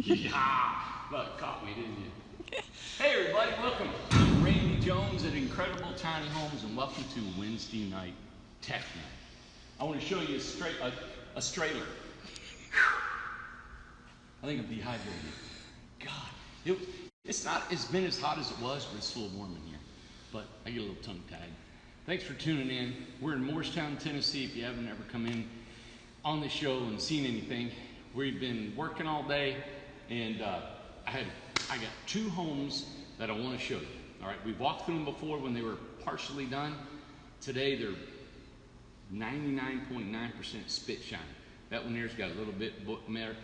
Yeah, about caught me, didn't you? Hey everybody, welcome. I'm Randy Jones at Incredible Tiny Homes, and welcome to Wednesday Night Tech Night. I want to show you a strailer. I think I'm dehydrated. God, it's been as hot as it was, but it's a little warm in here. But I get a little tongue-tied. Thanks for tuning in. We're in Morristown, Tennessee. If you haven't ever come in on the show and seen anything, we've been working all day, and I got two homes that I want to show you. All right, we've walked through them before when they were partially done. Today they're 99.9% spit shine. That one there's got a little bit more.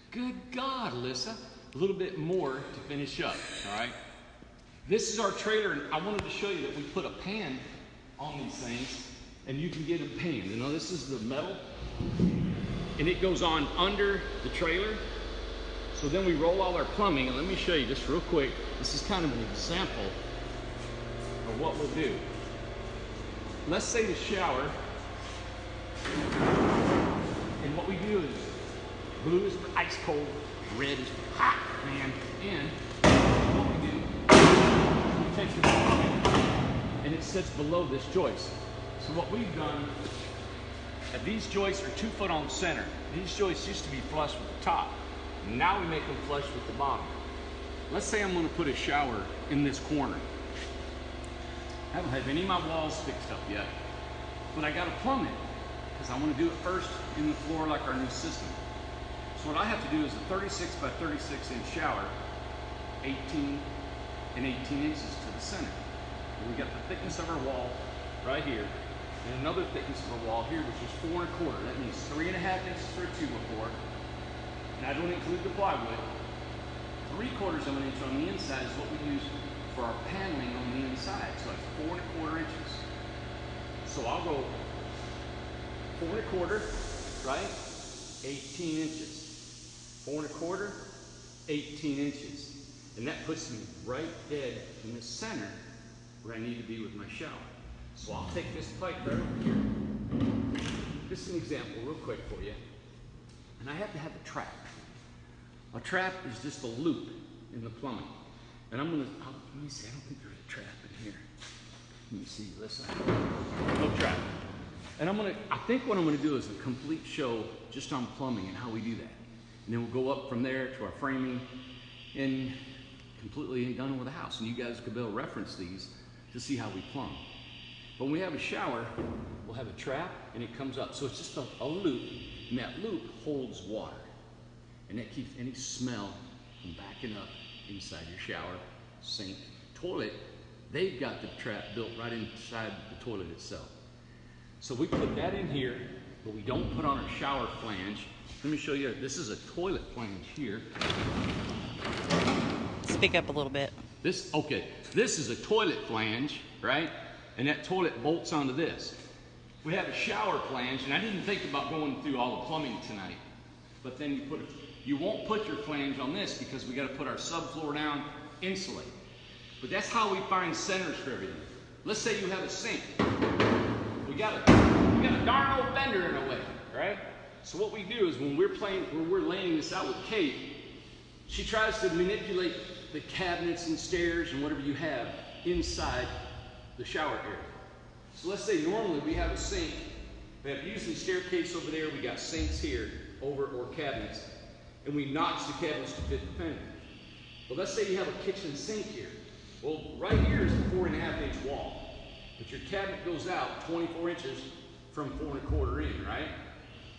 Good God, Alyssa, a little bit more to finish up. All right, this is our trailer, and I wanted to show you that we put a pan on these things, and you can get a pan. You know, this is the metal, and it goes on under the trailer. So then we roll all our plumbing, and let me show you just real quick. This is kind of an example of what we'll do. Let's say the shower, and what we do is blue is for ice cold, red is for hot, man. And what we do, we take the plumbing, and it sits below this joist. So what we've done, these joists are 2 foot on center. These joists used to be flush with the top. Now we make them flush with the bottom. Let's say I'm going to put a shower in this corner. I haven't had any of my walls fixed up yet, but I got to plumb it because I want to do it first in the floor like our new system. So what I have to do is a 36 by 36 inch shower, 18 and 18 inches to the center. And we got the thickness of our wall right here, and another thickness of our wall here, which is 4 1/4. That means 3.5 inches for a 2x4. And I don't include the plywood. 3/4 of an inch on the inside is what we use for our paneling on the inside. So that's 4 1/4 inches. So I'll go 4 1/4, right? 18 inches. 4 1/4, 18 inches. And that puts me right dead in the center where I need to be with my shower. So I'll take this pipe right over here. This is an example real quick for you. And I have to have a trap. A trap is just a loop in the plumbing. And let me see, I don't think there's a trap in here. Let me see, listen. No trap. And I think what I'm gonna do is a complete show just on plumbing and how we do that. And then we'll go up from there to our framing and completely done with the house. And you guys could be able to reference these to see how we plumb. But when we have a shower, we'll have a trap and it comes up. So it's just a loop, and that loop holds water. And that keeps any smell from backing up inside your shower, sink, toilet. They've got the trap built right inside the toilet itself. So we put that in here, but we don't put on our shower flange. Let me show you, this is a toilet flange here. Speak up a little bit. This is a toilet flange, right? And that toilet bolts onto this. We have a shower flange, and I didn't think about going through all the plumbing tonight. But then you won't put your flange on this because we got to put our subfloor down, insulate. But that's how we find centers for everything. Let's say you have a sink. We got a darn old fender in a way, right? So what we do is when we're laying this out with Kate, she tries to manipulate the cabinets and stairs and whatever you have inside the shower area. So let's say normally we have a sink. We have usually staircase over there. We got sinks here or cabinets, and we notch the cabinets to fit the fender. But let's say you have a kitchen sink here. Well, right here is a 4.5 inch wall, but your cabinet goes out 24 inches from 4 1/4 in, right?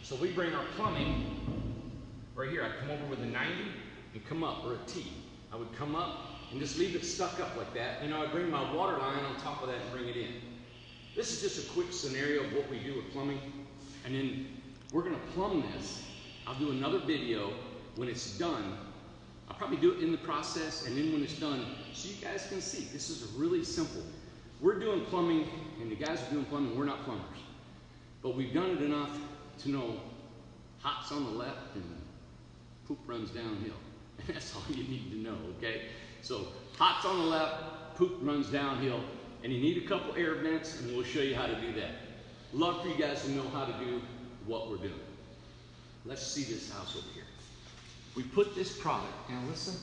So we bring our plumbing right here. I come over with a 90 and come up, or a T. I would come up and just leave it stuck up like that. And I would bring my water line on top of that and bring it in. This is just a quick scenario of what we do with plumbing. And then we're gonna plumb this. I'll do another video when it's done. I'll probably do it in the process and then when it's done, so you guys can see. This is really simple. We're doing plumbing, and the guys are doing plumbing. We're not plumbers. But we've done it enough to know hot's on the left and poop runs downhill. That's all you need to know, okay? So hot's on the left, poop runs downhill, and you need a couple air vents, and we'll show you how to do that. Love for you guys to know how to do what we're doing. Let's see this house over here. We put this product, now listen,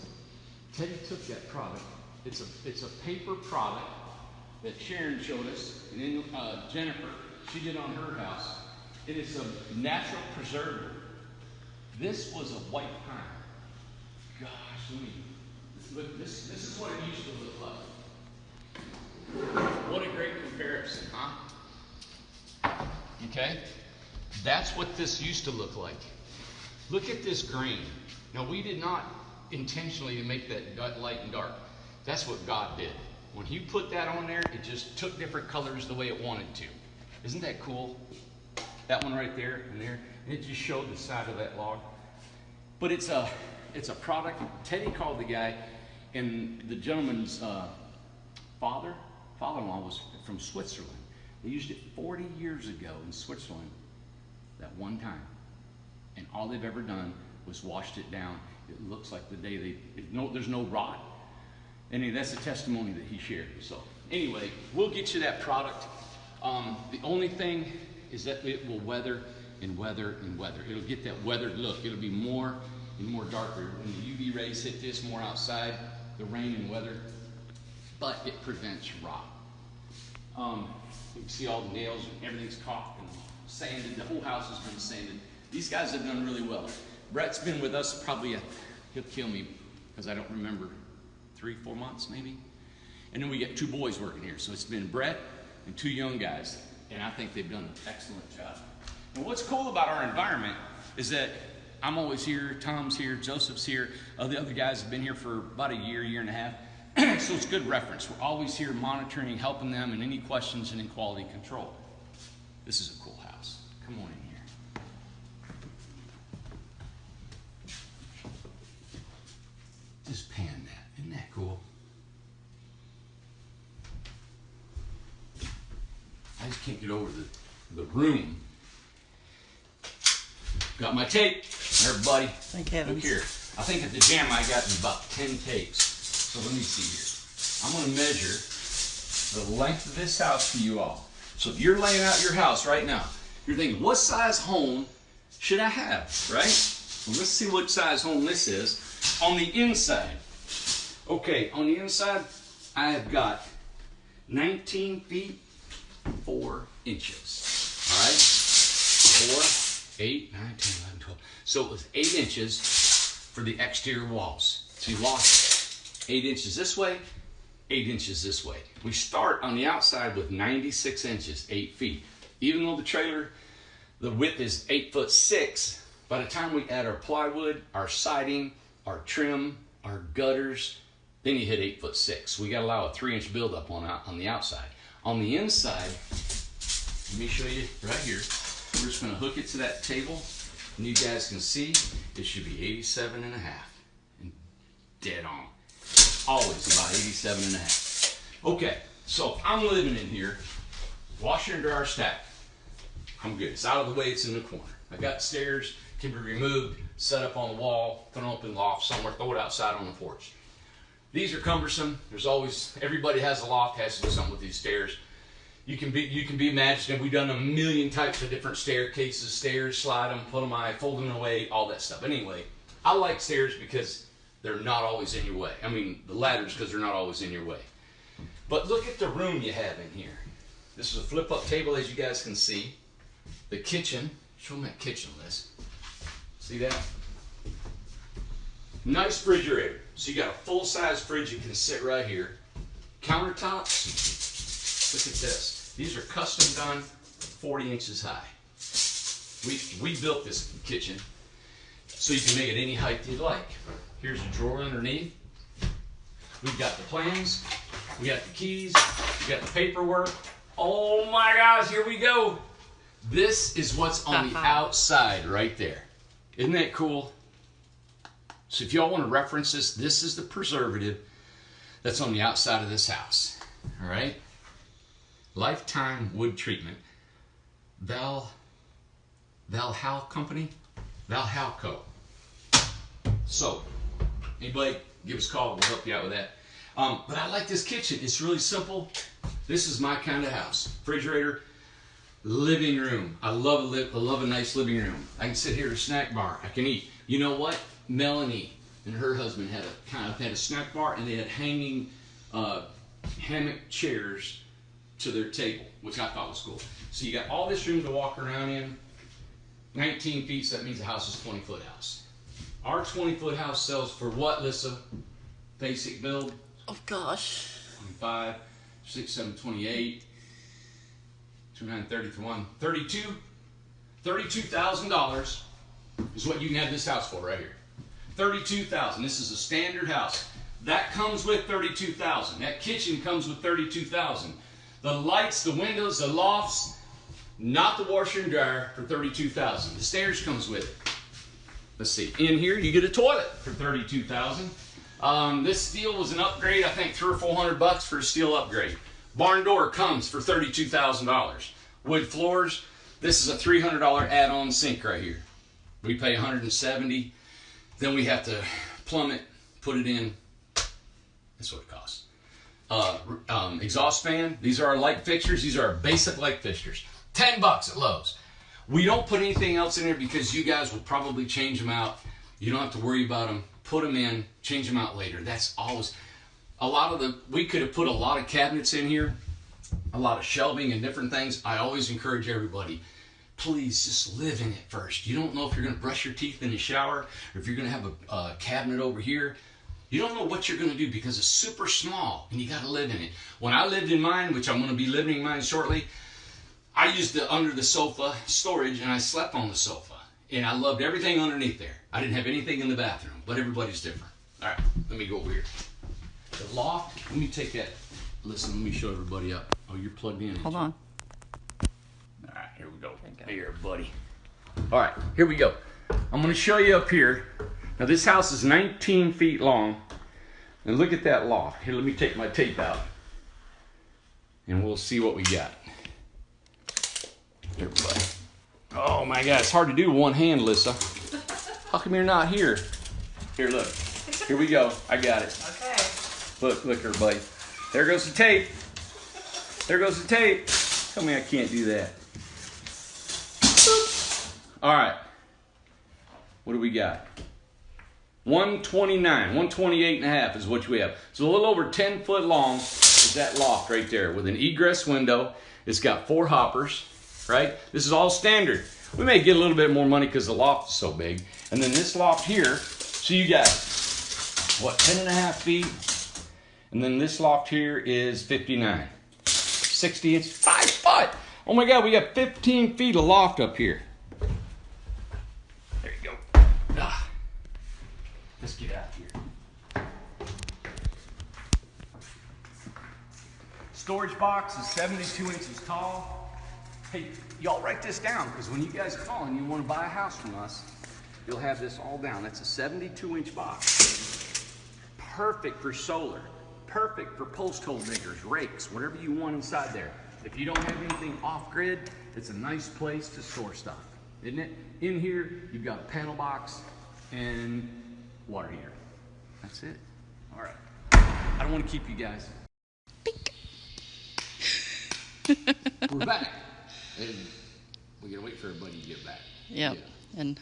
Teddy took that product. It's a paper product that Sharon showed us, and then Jennifer, she did on her house. It is a natural preservative. This was a white pine. Gosh, look, this is what it used to look like. What a great comparison, huh? Okay? That's what this used to look like. Look at this grain. Now, we did not intentionally make that light and dark. That's what God did. When He put that on there, it just took different colors the way it wanted to. Isn't that cool? That one right there and there. And it just showed the side of that log. But it's a product. Teddy called the guy, and the gentleman's father-in-law was from Switzerland. They used it 40 years ago in Switzerland, that one time. And all they've ever done was washed it down. It looks like the day there's no rot. Anyway, that's a testimony that he shared. So anyway, we'll get you that product. The only thing is that it will weather and weather and weather. It'll get that weathered look. It'll be more and more darker. When the UV rays hit this more outside, the rain and weather, but it prevents rot. You can see all the nails and everything's caulked and sanded. The whole house has been sanded. These guys have done really well. Brett's been with us probably, he'll kill me because I don't remember, 3-4 months maybe. And then we get 2 boys working here. So it's been Brett and 2 young guys. And I think they've done an excellent job. And what's cool about our environment is that I'm always here, Tom's here, Joseph's here. The other guys have been here for about a year and a half. So it's good reference. We're always here monitoring, helping them in any questions and in quality control. This is a cool house. Come on in here. Just pan that. Isn't that cool? I just can't get over the room. Got my tape. Everybody, Thank heavens. Look here. I think at the gym I got about 10 tapes. So let me see here. I'm going to measure the length of this house for you all. So if you're laying out your house right now, you're thinking, what size home should I have, right? Well, let's see what size home this is. On the inside. Okay, on the inside, I have got 19 feet 4 inches. All right? 4, 8, 9, 10, 11, 12. So it was 8 inches for the exterior walls. So you lost 8 inches this way, 8 inches this way. We start on the outside with 96 inches, 8 feet. Even though the trailer, the width is 8'6", by the time we add our plywood, our siding, our trim, our gutters, then you hit 8'6". We got to allow a 3-inch buildup on the outside. On the inside, let me show you right here. We're just going to hook it to that table, and you guys can see it should be 87 and a half, and dead on. Always about 87 and a half. Okay, so I'm living in here, washer and dryer stacked. I'm good. It's out of the way. It's in the corner. I got stairs can be removed, set up on the wall, put an open loft somewhere, throw it outside on the porch. These are cumbersome. There's always, everybody has a loft, has to do something with these stairs. You can be imaginative. We've done a million types of different staircases, stairs, slide them, put them high, fold them away, all that stuff. Anyway, I like stairs because they're not always in your way. I mean, the ladders because they're not always in your way. But look at the room you have in here. This is a flip-up table, as you guys can see. The kitchen. Show them that kitchen list. See that? Nice refrigerator. So you got a full-size fridge you can sit right here. Countertops. Look at this. These are custom done, 40 inches high. We built this kitchen so you can make it any height you'd like. Here's a drawer underneath. We've got the plans. We got the keys. We got the paperwork. Oh my gosh, here we go. This is what's on the outside right there. Isn't that cool? So if y'all want to reference this, this is the preservative that's on the outside of this house. All right? Lifetime wood treatment. Valhall Company? Valhalco. So, anybody give us a call. We'll help you out with that. But I like this kitchen. It's really simple. This is my kind of house. Refrigerator, living room. I love a nice living room. I can sit here at a snack bar. I can eat. You know what? Melanie and her husband had a snack bar, and they had hanging hammock chairs to their table, which I thought was cool. So you got all this room to walk around in. 19 feet, so that means the house is 20-foot house. Our 20-foot house sells for what, Lissa? Basic build? Oh gosh. 25, 6, 7, 28, 29, 31, 32. $32,000 is what you can have this house for right here. $32,000. This is a standard house. That comes with $32,000. That kitchen comes with $32,000. The lights, the windows, the lofts, not the washer and dryer, for $32,000. The stairs comes with it. Let's see. In here, you get a toilet for $32,000. This steel was an upgrade. I think $300 or $400 for a steel upgrade. Barn door comes for $32,000. Wood floors. This is a $300 add-on sink right here. We pay $170. Then we have to plumb it, put it in. That's what it costs. Exhaust fan. These are our light fixtures. These are our basic light fixtures. $10 at Lowe's. We don't put anything else in there because you guys will probably change them out. You don't have to worry about them. Put them in, change them out later. That's always a lot of we could have put a lot of cabinets in here, a lot of shelving and different things. I always encourage everybody, please just live in it first. You don't know if you're going to brush your teeth in the shower or if you're going to have a cabinet over here. You don't know what you're going to do because it's super small and you got to live in it. When I lived in mine, which I'm going to be living in mine shortly, I used the under the sofa storage and I slept on the sofa. And I loved everything underneath there. I didn't have anything in the bathroom, but everybody's different. All right, let me go over here. The loft, let me take that. Listen, let me show everybody up. Oh, you're plugged in. Hold on. All right, here we go. Here, buddy. All right, here we go. I'm going to show you up here. Now, this house is 19 feet long. And look at that loft. Here, let me take my tape out. And we'll see what we got. Here, buddy. Oh, my God. It's hard to do with one hand, Lissa. How come you're not here? Here, look. Here we go. I got it. Okay. Look, everybody. There goes the tape. There goes the tape. Tell me I can't do that. All right. What do we got? 129, 128 and a half is what we have. So a little over 10 foot long is that loft right there with an egress window. It's got 4 hoppers, right? This is all standard. We may get a little bit more money because the loft is so big. And then this loft here, so you got, what, 10 and a half feet? And then this loft here is 59. 60 inch, 5 foot. Oh my God, we got 15 feet of loft up here. There you go. Ah. Let's get out of here. Storage box is 72 inches tall. Hey, y'all write this down because when you guys call and you want to buy a house from us, you'll have this all down. That's a 72-inch box. Perfect for solar. Perfect for post hole diggers, rakes, whatever you want inside there. If you don't have anything off-grid, it's a nice place to store stuff, isn't it? In here, you've got a panel box and water heater. That's it. All right. I don't want to keep you guys. We're back. And we're going to wait for everybody to get back. Yep. Yeah. And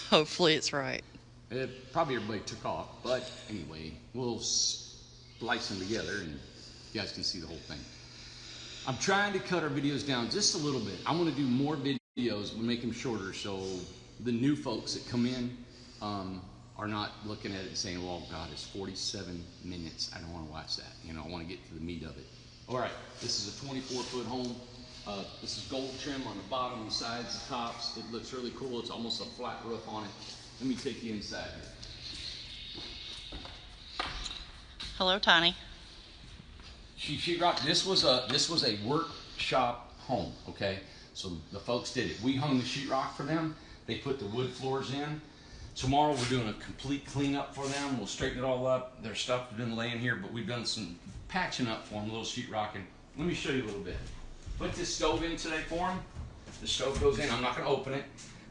hopefully it's right. Probably everybody took off. But anyway, we'll splice them together and you guys can see the whole thing. I'm trying to cut our videos down just a little bit. I want to do more videos. We'll make them shorter so the new folks that come in are not looking at it and saying, well, God, it's 47 minutes. I don't want to watch that. You know, I want to get to the meat of it. All right, this is a 24-foot home. This is gold trim on the bottom, the sides, the tops. It looks really cool. It's almost a flat roof on it. Let me take you inside here. Hello, Tiny. Sheetrock. This was a workshop home. Okay, so the folks did it. We hung the sheetrock for them. They put the wood floors in. Tomorrow we're doing a complete cleanup for them. We'll straighten it all up. Their stuff has been laying here, but we've done some patching up for them, a little sheetrocking. Let me show you a little bit. Put this stove in today for them. The stove goes in. I'm not going to open it,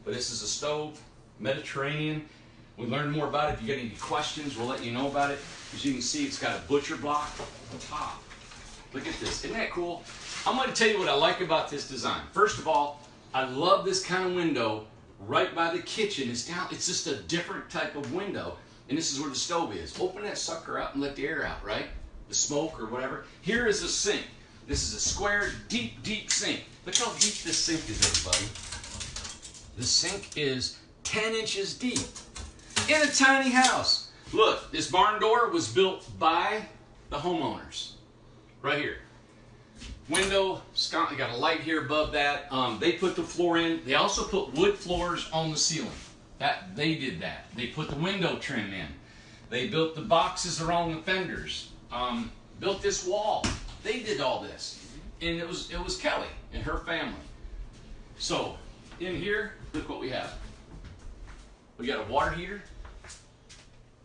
but this is a stove, Mediterranean. We learned more about it. If you get any questions, we'll let you know about it. As you can see, it's got a butcher block on top. Look at this. Isn't that cool? I'm going to tell you what I like about this design. First of all, I love this kind of window right by the kitchen. It's down, it's just a different type of window. And this is where the stove is. Open that sucker up and let the air out, right? The smoke or whatever. Here is a sink. This is a square, deep, deep sink. Look how deep this sink is, everybody. The sink is 10 inches deep in a tiny house. Look, this barn door was built by the homeowners. Right here. Window, you got a light here above that. They put the floor in. They also put wood floors on the ceiling. They did that. They put the window trim in. They built the boxes around the fenders. Built this wall. They did all this. And it was Kelly and her family. So, in here, look what we have. We got a water heater.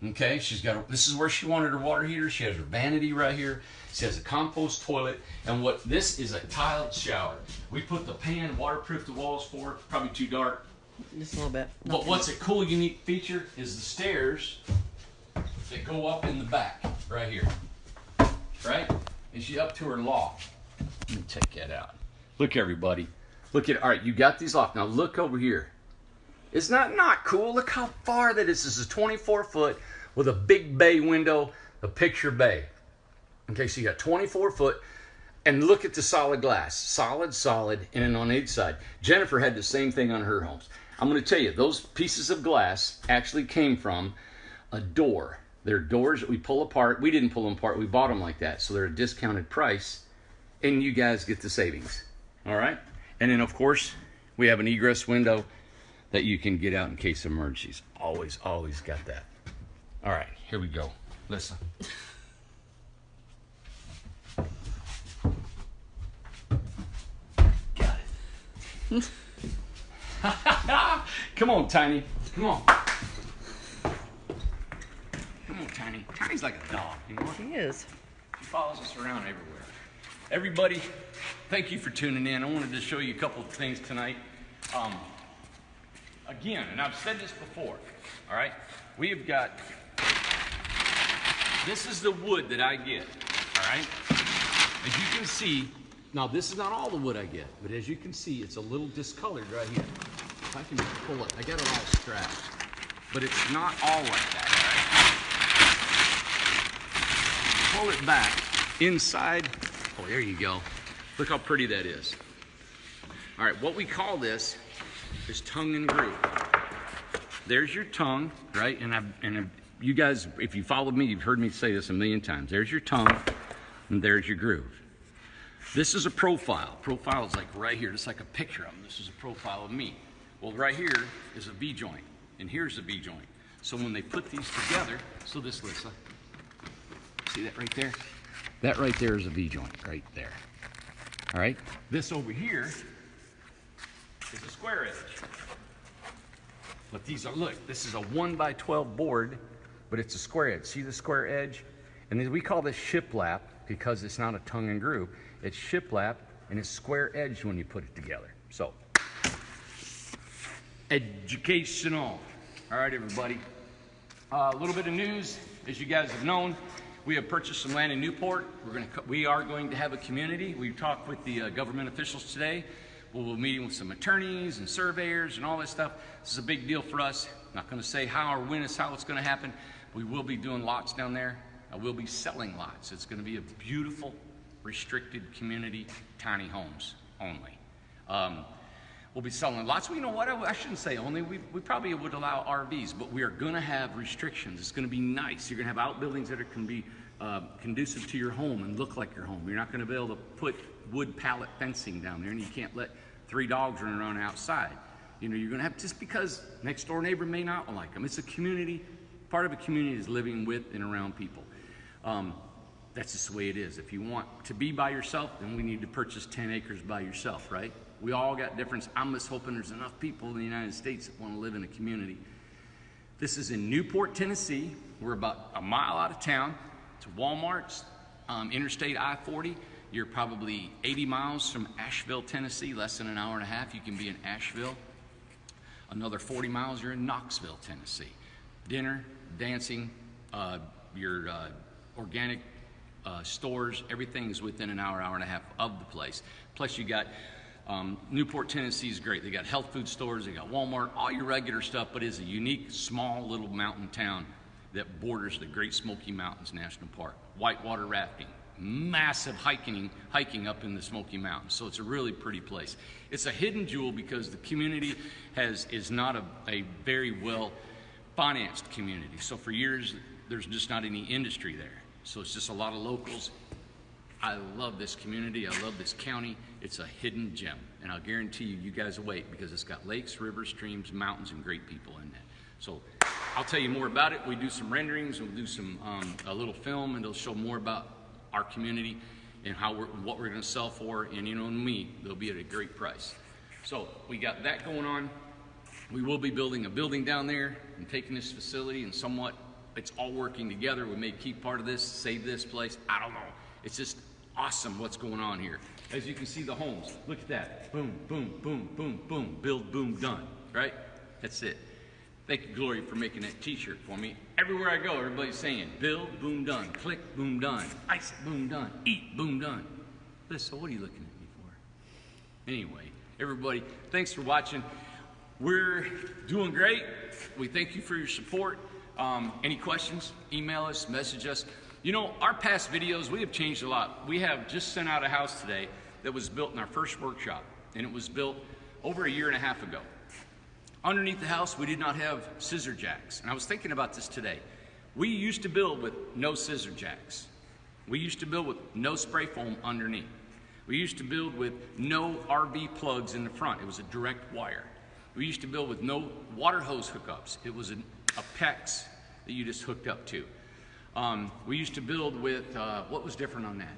Okay, this is where she wanted her water heater. She has her vanity right here. She has a compost toilet. And this is a tiled shower. We put the pan, waterproof the walls for it. Probably too dark. Just a little bit. But what's a cool, unique feature is the stairs that go up in the back, right here. Right? And she's up to her loft. Let me take that out. Look, everybody. Look at, all right, you got these locked. Now look over here. Isn't that not cool? Look how far that is. This is 24 foot with a big bay window, a picture bay. Okay, so you got 24 foot. And look at the solid glass. Solid, and then on each side. Jennifer had the same thing on her homes. I'm going to tell you, those pieces of glass actually came from a door. They're doors that we pull apart. We didn't pull them apart. We bought them like that. So they're a discounted price. And you guys get the savings. All right? And then, of course, we have an egress window that you can get out in case of emergencies. Always, always got that. All right, here we go. Listen. Got it. Come on, Tiny. Come on. Come on, Tiny. Tiny's like a dog, you know? She is. She follows us around everywhere. Everybody, thank you for tuning in. I wanted to show you a couple of things tonight. Again, and I've said this before, all right? We have got, this is the wood that I get, all right? As you can see, now this is not all the wood I get, but as you can see, it's a little discolored right here. If I can pull it, I got it all strapped, but it's not all like that, all right? Pull it back inside. Oh, there you go. Look how pretty that is. All right, what we call this is tongue and groove. There's your tongue, right? And you guys, if you followed me, you've heard me say this a million times. There's your tongue, and there's your groove. This is a profile. Profile is like right here, just like a picture of them. This is a profile of me. Well, right here is a V-joint, and here's a V-joint. So when they put these together, so this, Lisa, see that right there? That right there is a V-joint, right there. All right? This over here is a square edge. But these are, look, this is a 1x12 board, but it's a square edge. See the square edge? And then we call this shiplap because it's not a tongue and groove. It's shiplap, and it's square edge when you put it together. So, educational. All right, everybody. A little bit of news, as you guys have known. We have purchased some land in Newport. We are going to have a community. We talked with the government officials today. We'll be meeting with some attorneys and surveyors and all this stuff. This is a big deal for us. I'm not going to say how or when it's going to happen. We will be doing lots down there. I will be selling lots. It's going to be a beautiful, restricted community, tiny homes only. We'll be selling lots. Well, you know what? I shouldn't say only. We probably would allow RVs, but we are going to have restrictions. It's going to be nice. You're going to have outbuildings that can be conducive to your home and look like your home. You're not going to be able to put wood pallet fencing down there, and you can't let 3 dogs run around outside. You know, you're going to have, just because next door neighbor may not like them. It's a community. Part of a community is living with and around people. That's just the way it is. If you want to be by yourself, then we need to purchase 10 acres by yourself, right? We all got difference. I'm just hoping there's enough people in the United States that want to live in a community. This is in Newport, Tennessee. We're about a mile out of town. It's Walmart's, Interstate I-40. You're probably 80 miles from Asheville, Tennessee, less than an hour and a half. You can be in Asheville. Another 40 miles, you're in Knoxville, Tennessee. Dinner, dancing, your organic stores, everything is within an hour, hour and a half of the place. Plus you got Newport, Tennessee is great. They got health food stores, they got Walmart, all your regular stuff, but it's a unique, small little mountain town that borders the Great Smoky Mountains National Park. Whitewater rafting, massive hiking up in the Smoky Mountains. So it's a really pretty place. It's a hidden jewel because the community is not a very well financed community. So for years, there's just not any industry there. So it's just a lot of locals. I love this community, I love this county. It's a hidden gem, and I'll guarantee you, you guys will wait because it's got lakes, rivers, streams, mountains, and great people in it. So I'll tell you more about it. We do some renderings, we'll do some a little film, and it'll show more about our community and what we're gonna sell for, and you know me, they'll be at a great price. So we got that going on. We will be building a building down there and taking this facility and somewhat, it's all working together. We may keep part of this, save this place, I don't know. It's just awesome what's going on here. As you can see the homes, look at that. Boom, boom, boom, boom, boom, build, boom, done, right? That's it. Thank you, Gloria, for making that t-shirt for me. Everywhere I go, everybody's saying, build, boom, done, click, boom, done, ice, boom, done, eat, boom, done. Listen, what are you looking at me for? Anyway, everybody, thanks for watching. We're doing great. We thank you for your support. Any questions, email us, message us. You know, our past videos, we have changed a lot. We have just sent out a house today that was built in our first workshop, and it was built over 1.5 years ago. Underneath the house, we did not have scissor jacks, and I was thinking about this today. We used to build with no scissor jacks. We used to build with no spray foam underneath. We used to build with no RV plugs in the front. It was a direct wire. We used to build with no water hose hookups. It was a PEX that you just hooked up to. We used to build with, what was different on that?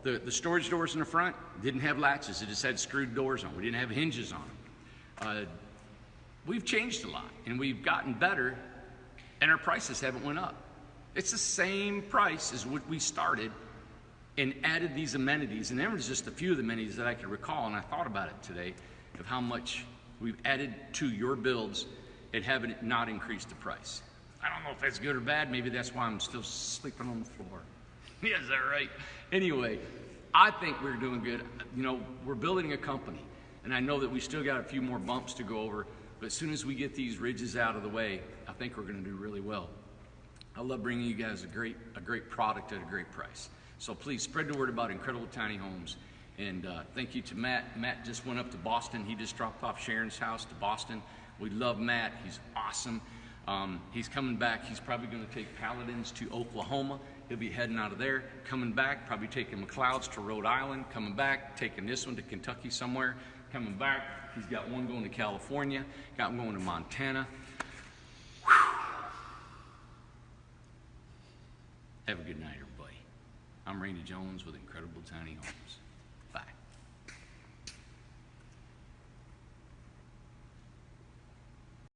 The storage doors in the front didn't have latches. It just had screwed doors on. We didn't have hinges on them. We've changed a lot, and we've gotten better, and our prices haven't went up. It's the same price as what we started and added these amenities, and there was just a few of the amenities that I could recall, and I thought about it today, of how much we've added to your builds and having it not increase the price. I don't know if that's good or bad. Maybe that's why I'm still sleeping on the floor. Yeah, is that right? Anyway, I think we're doing good. You know, we're building a company, and I know that we still got a few more bumps to go over, but as soon as we get these ridges out of the way, I think we're gonna do really well. I love bringing you guys a great product at a great price. So please spread the word about Incredible Tiny Homes. And thank you to Matt. Matt just went up to Boston. He just dropped off Sharon's house to Boston. We love Matt, he's awesome. He's coming back. He's probably going to take Paladins to Oklahoma. He'll be heading out of there, coming back, probably taking McLeod's to Rhode Island, coming back, taking this one to Kentucky somewhere, coming back. He's got one going to California, got one going to Montana. Whew. Have a good night, everybody. I'm Randy Jones with Incredible Tiny Homes.